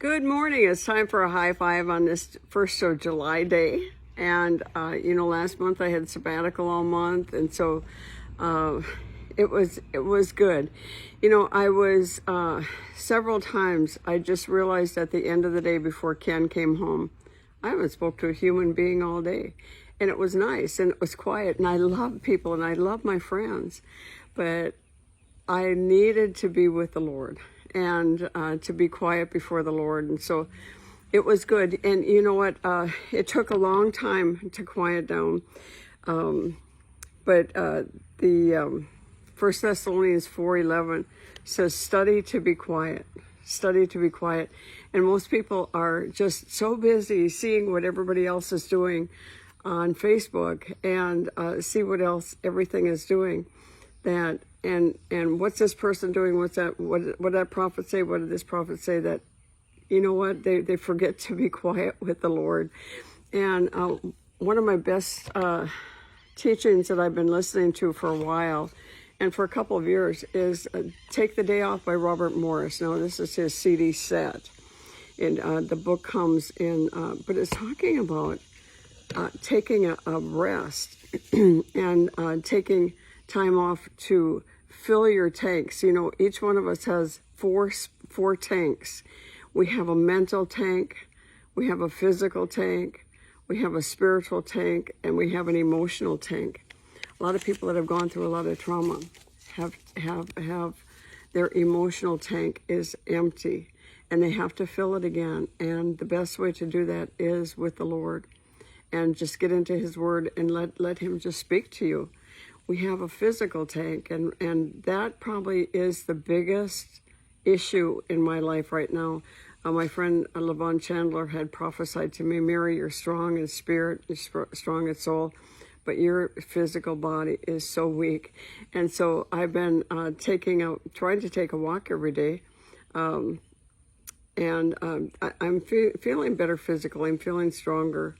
Good morning. It's time for a high five on this 1st of July day. And, last month I had sabbatical all month. And so it was good. I was several times, I just realized at the end of the day before Ken came home, I haven't spoke to a human being all day. And it was nice and it was quiet. And I love people and I love my friends. But I needed to be with the Lord and to be quiet before the Lord. And so it was good. And you know what? It took a long time to quiet down. But the 1 Thessalonians 4:11 says, study to be quiet. Study to be quiet. And most people are just so busy seeing what everybody else is doing on Facebook and see what else everything is doing. That and what's this person doing? What's that? What did that prophet say? What did this prophet say? That, you know what? They forget to be quiet with the Lord. And one of my best teachings that I've been listening to for a while, and for a couple of years, is "Take the Day Off" by Robert Morris. Now this is his CD set, and the book comes in, but it's talking about taking a rest and taking time off to fill your tanks. Each one of us has four tanks. We have a mental tank, we have a physical tank, we have a spiritual tank, and we have an emotional tank. A lot of people that have gone through a lot of trauma have their emotional tank is empty, and they have to fill it again. And the best way to do that is with the Lord, and just get into His Word and let Him just speak to you. We have a physical tank, and that probably is the biggest issue in my life right now. My friend Levon Chandler had prophesied to me, "Mary, you're strong in spirit, you're strong in soul, but your physical body is so weak." And so I've been trying to take a walk every day, and I'm feeling better physically. I'm feeling stronger.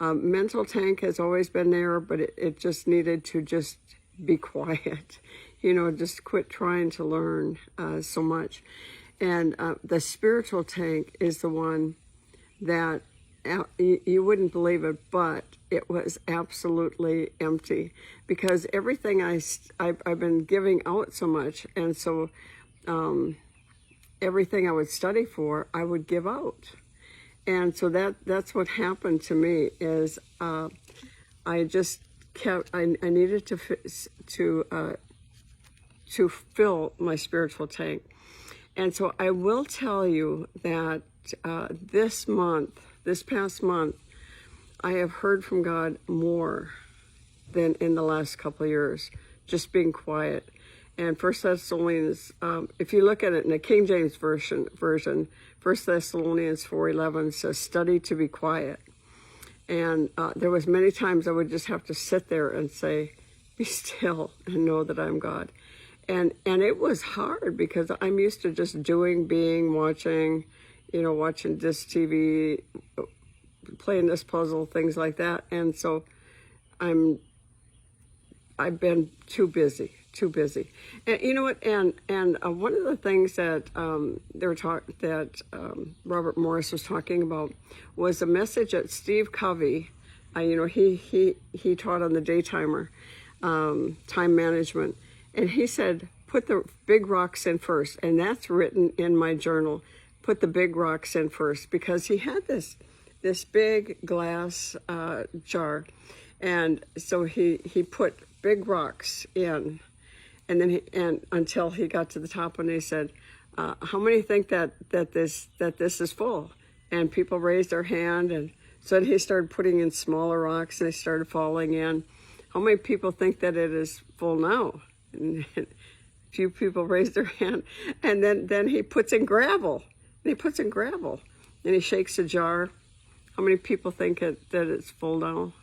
Mental tank has always been there, but it just needed to just be quiet, just quit trying to learn so much. And the spiritual tank is the one that you wouldn't believe it, but it was absolutely empty, because everything I've been giving out so much, and so everything I would study for, I would give out. And so that's what happened to me is I just kept, I needed to fill my spiritual tank. And so I will tell you that this past month, I have heard from God more than in the last couple of years, just being quiet. And 1 Thessalonians, if you look at it in the King James version, 1 Thessalonians 4:11 says, "Study to be quiet." And there was many times I would just have to sit there and say, "Be still and know that I'm God." And it was hard, because I'm used to just doing, being, watching this TV, playing this puzzle, things like that. And so I've been too busy. And you know what? And one of the things that Robert Morris was talking about was a message that Steve Covey, he taught on the Daytimer, time management, and he said, put the big rocks in first, and that's written in my journal. Put the big rocks in first, because he had this big glass jar, and so he put big rocks in. And then until he got to the top, and he said, "How many think that this is full?" And people raised their hand, and so then he started putting in smaller rocks, and they started falling in. "How many people think that it is full now?" And a few people raised their hand, and then he puts in gravel. And he shakes a jar. "How many people think that it's full now?"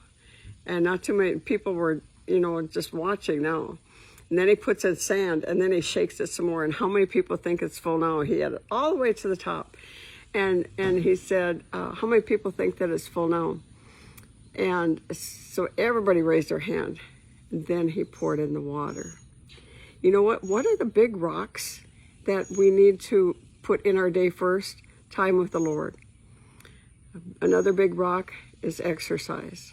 And not too many people were, just watching now. And then he puts in sand, and then he shakes it some more. And how many people think it's full now? He had it all the way to the top. And he said, "How many people think that it's full now?" And so everybody raised their hand. And then he poured in the water. You know what? What are the big rocks that we need to put in our day first? time with the Lord. Another big rock is exercise.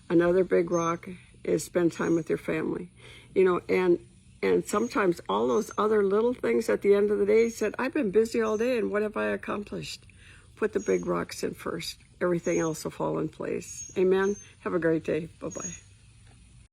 Another big rock is spend time with your family. You know, and sometimes all those other little things at the end of the day said, I've been busy all day and what have I accomplished? Put the big rocks in first. Everything else will fall in place. Amen. Have a great day. Bye-bye.